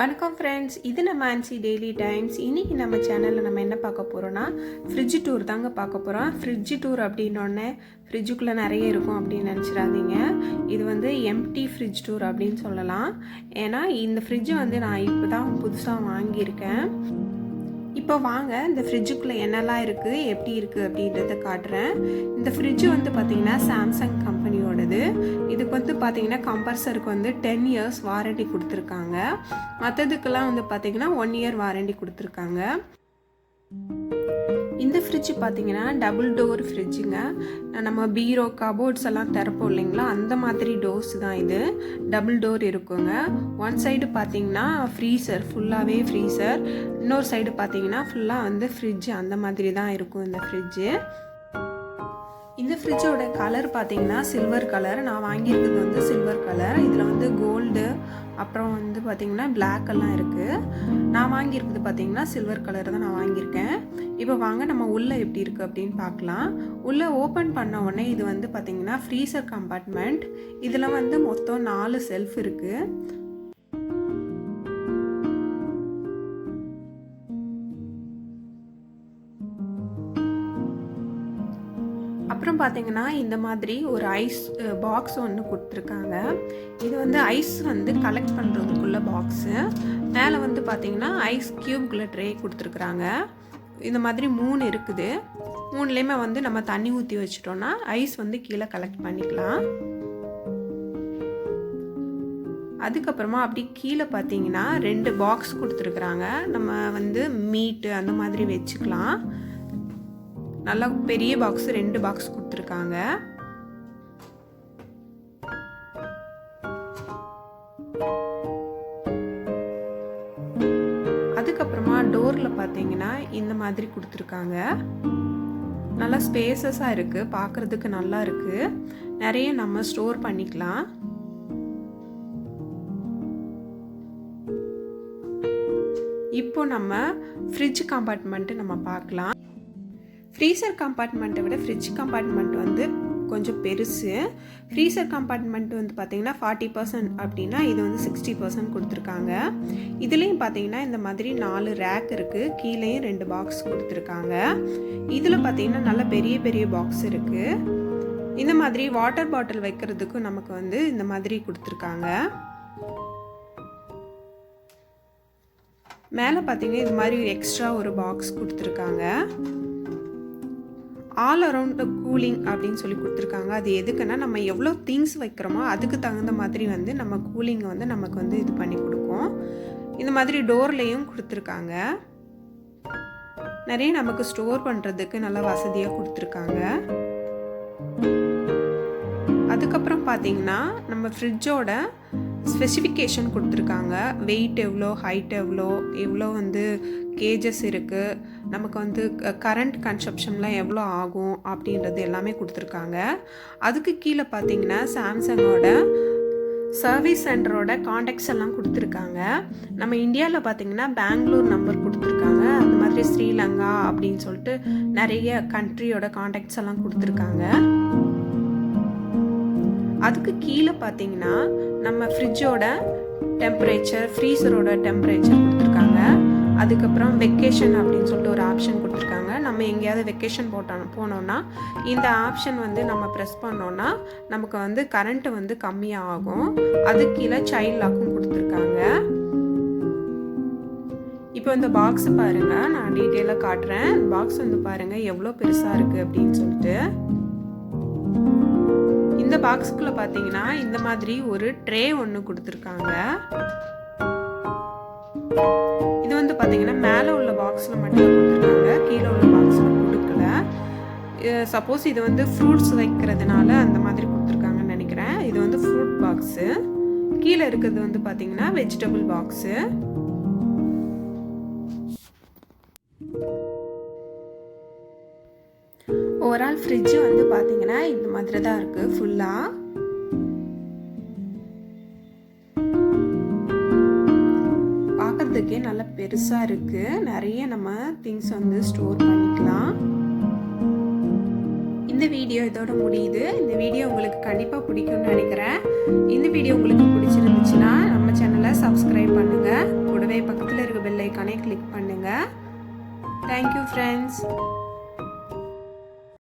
வணக்கம் ஃப்ரெண்ட்ஸ், இது நம்ம ஆன்சி டெய்லி டைம்ஸ். இன்றைக்கி நம்ம சேனலில் நம்ம என்ன பார்க்க போகிறோன்னா ஃப்ரிட்ஜ் டூர் தாங்க பார்க்க போகிறோம். ஃப்ரிட்ஜ் டூர் அப்படின்னோடனே ஃப்ரிட்ஜுக்குள்ளே நிறைய இருக்கும் அப்படின்னு நினச்சிடாதீங்க. இது வந்து எம்டி ஃப்ரிட்ஜ் டூர் அப்படின்னு சொல்லலாம். ஏன்னா இந்த ஃப்ரிட்ஜை வந்து நான் இப்போ தான் புதுசாக வாங்கியிருக்கேன். இப்போ வாங்க இந்த ஃப்ரிட்ஜுக்குள்ளே என்னெல்லாம் இருக்குது, எப்படி இருக்குது அப்படின்றத காட்டுறேன். இந்த ஃப்ரிட்ஜு வந்து பார்த்திங்கன்னா சாம்சங் கம்பெனியோடது. இதுக்கு வந்து பார்த்திங்கன்னா கம்ப்ரஸருக்கு வந்து 10 இயர்ஸ் வாரண்டி கொடுத்துருக்காங்க. மற்றதுக்கெல்லாம் வந்து பார்த்திங்கன்னா 1 இயர் வாரண்டி கொடுத்துருக்காங்க. இந்த ஃப்ரிட்ஜ் பார்த்திங்கன்னா டபுள் டோர் ஃப்ரிட்ஜுங்க. நம்ம பீரோ கபோர்ட்ஸ் எல்லாம் திறப்போம் இல்லைங்களா, அந்த மாதிரி டோர்ஸ் தான் இது. டபுள் டோர் இருக்குங்க. ஒன் சைடு பார்த்திங்கன்னா ஃப்ரீசர், ஃபுல்லாகவே ஃப்ரீசர். இன்னொரு சைடு பார்த்திங்கன்னா ஃபுல்லாக வந்து ஃப்ரிட்ஜ், அந்த மாதிரி தான் இருக்கும் இந்த ஃப்ரிட்ஜு. இந்த ஃப்ரிட்ஜோட கலர் பார்த்திங்கன்னா சில்வர் கலர். நான் வாங்கியிருக்கிறது வந்து சில்வர் கலர். இதில் வந்து கோல்டு அப்புறம் வந்து பார்த்திங்கன்னா பிளாக் எல்லாம் இருக்குது. நான் வாங்கியிருக்கிறது பார்த்திங்கன்னா சில்வர் கலர் தான் நான் வாங்கியிருக்கேன். இப்போ வாங்க நம்ம உள்ளே எப்படி இருக்குது அப்படின்னு பார்க்கலாம். உள்ளே ஓப்பன் பண்ண உடனே இது வந்து பார்த்திங்கன்னா ஃப்ரீசர் கம்பார்ட்மெண்ட். இதில் வந்து மொத்தம் 4 செல்ஃப் இருக்குது. அப்புறம் பார்த்தீங்கன்னா இந்த மாதிரி ஒரு ஐஸ் பாக்ஸ் ஒன்று கொடுத்துருக்காங்க. இது வந்து ஐஸ் வந்து கலெக்ட் பண்ணுறதுக்குள்ள பாக்ஸு. மேலே வந்து பார்த்திங்கன்னா ஐஸ் க்யூப்குள்ளே ட்ரே கொடுத்துருக்குறாங்க. இந்த மாதிரி 3 இருக்குது. 3லேயுமே வந்து நம்ம தண்ணி ஊற்றி வச்சிட்டோன்னா ஐஸ் வந்து கீழே கலெக்ட் பண்ணிக்கலாம். அதுக்கப்புறமா அப்படி கீழே பார்த்தீங்கன்னா 2 பாக்ஸ் கொடுத்துருக்குறாங்க. நம்ம வந்து மீட்டு அந்த மாதிரி வச்சுக்கலாம். நல்லா பெரிய பாக்ஸ் 2 பாக்ஸ் கொடுத்துருக்காங்க. அதுக்கப்புறமா டோரில் பார்த்தீங்கன்னா இந்த மாதிரி கொடுத்துருக்காங்க. நல்லா ஸ்பேசஸாக இருக்குது, பார்க்குறதுக்கு நல்லா இருக்குது. நிறைய நம்ம ஸ்டோர் பண்ணிக்கலாம். இப்போ நம்ம ஃப்ரிட்ஜ் கம்பார்ட்மெண்ட்டு நம்ம பார்க்கலாம். ஃப்ரீசர் கம்பார்ட்மெண்ட்டை விட ஃப்ரிட்ஜ் கம்பார்ட்மெண்ட் வந்து கொஞ்சம் பெருசு. ஃப்ரீசர் கம்பார்ட்மெண்ட் வந்து பார்த்திங்கன்னா 40% அப்படின்னா இது வந்து 60% கொடுத்துருக்காங்க. இதுலேயும் பார்த்திங்கன்னா இந்த மாதிரி 4 ரேக் இருக்குது. கீழேயும் 2 பாக்ஸ் கொடுத்துருக்காங்க. இதில் பார்த்திங்கன்னா நல்ல பெரிய பெரிய பாக்ஸ் இருக்குது. இந்த மாதிரி வாட்டர் பாட்டில் வைக்கிறதுக்கும் நமக்கு வந்து இந்த மாதிரி கொடுத்துருக்காங்க. மேலே பார்த்திங்கன்னா இது மாதிரி எக்ஸ்ட்ரா ஒரு பாக்ஸ் கொடுத்துருக்காங்க. ஆல் அரவுண்ட் கூலிங் அப்படின்னு சொல்லி கொடுத்துருக்காங்க. அது எதுக்குன்னா நம்ம எவ்வளோ திங்ஸ் வைக்கிறோமோ அதுக்கு தகுந்த மாதிரி வந்து நம்ம கூலிங்கை வந்து நமக்கு வந்து இது பண்ணி கொடுக்கும். இந்த மாதிரி டோர்லேயும் கொடுத்துருக்காங்க. நிறைய நமக்கு ஸ்டோர் பண்ணுறதுக்கு நல்லா வசதியாக கொடுத்துருக்காங்க. அதுக்கப்புறம் பார்த்தீங்கன்னா நம்ம ஃப்ரிட்ஜோட ஸ்பெசிஃபிகேஷன் கொடுத்துருக்காங்க. வெயிட் எவ்வளோ, ஹைட் எவ்வளோ வந்து கேஜஸ் இருக்குது, நமக்கு வந்து கரண்ட் கன்சப்ஷன்லாம் எவ்வளோ ஆகும் அப்படின்றது எல்லாமே கொடுத்துருக்காங்க. அதுக்கு கீழே பார்த்தீங்கன்னா சாம்சங்கோட சர்வீஸ் சென்டரோட காண்டாக்ட்ஸ் எல்லாம் கொடுத்துருக்காங்க. நம்ம இந்தியாவில் பார்த்தீங்கன்னா பெங்களூர் நம்பர் கொடுத்துருக்காங்க. அந்த மாதிரி ஸ்ரீலங்கா அப்படின்னு சொல்லிட்டு நிறைய கண்ட்ரியோட காண்டாக்ட்ஸ் எல்லாம் கொடுத்துருக்காங்க. அதுக்கு கீழே பார்த்தீங்கன்னா நம்ம ஃப்ரிட்ஜோட டெம்பரேச்சர், ஃப்ரீசரோட டெம்பரேச்சர் கொடுத்துருக்காங்க. அதுக்கப்புறம் வெக்கேஷன் அப்படின்னு சொல்லிட்டு ஒரு ஆப்ஷன் கொடுத்துருக்காங்க. நம்ம எங்கேயாவது வெக்கேஷன் போனோன்னா இந்த ஆப்ஷன் வந்து நம்ம ப்ரெஸ் பண்ணோன்னா நமக்கு வந்து கரண்ட்டு வந்து கம்மியாக ஆகும். அது கீழே சைல்ட் லாக்கும் கொடுத்துருக்காங்க. இப்போ இந்த பாக்ஸ் பாருங்கள், நான் டீட்டெயிலாக காட்டுறேன். பாக்ஸ் வந்து பாருங்கள் எவ்வளோ பெருசாக இருக்குது அப்படின்னு சொல்லிட்டு. இந்த பாக்ஸுக்குள்ளே பார்த்தீங்கன்னா இந்த மாதிரி ஒரு ட்ரே ஒன்று கொடுத்துருக்காங்க. இது வந்து பார்த்தீங்கன்னா மேலே உள்ள பாக்ஸில் மட்டும் கொடுத்துருக்காங்க, கீழே உள்ள பாக்ஸில் கொடுக்கல. சப்போஸ் இது வந்து ஃப்ரூட்ஸ் வைக்கிறதுனால அந்த மாதிரி கொடுத்துருக்காங்கன்னு நினைக்கிறேன். இது வந்து ஃப்ரூட் பாக்ஸு. கீழே இருக்கிறது வந்து பார்த்தீங்கன்னா வெஜிடபிள் பாக்ஸு. ஓவரால் ஃப்ரிட்ஜு வந்து பார்த்தீங்கன்னா இந்த மாதிரி தான் இருக்குது ஃபுல்லாக. பார்க்கறதுக்கே நல்லா பெருசாக இருக்குது. நிறைய நம்ம திங்ஸ் வந்து ஸ்டோர் பண்ணிக்கலாம். இந்த வீடியோ இதோட முடியுது. இந்த வீடியோ உங்களுக்கு கண்டிப்பாக பிடிக்கும்னு நினைக்கிறேன். இந்த வீடியோ உங்களுக்கு பிடிச்சிருந்துச்சுன்னா நம்ம சேனலை சப்ஸ்கிரைப் பண்ணுங்கள். Thank you friends.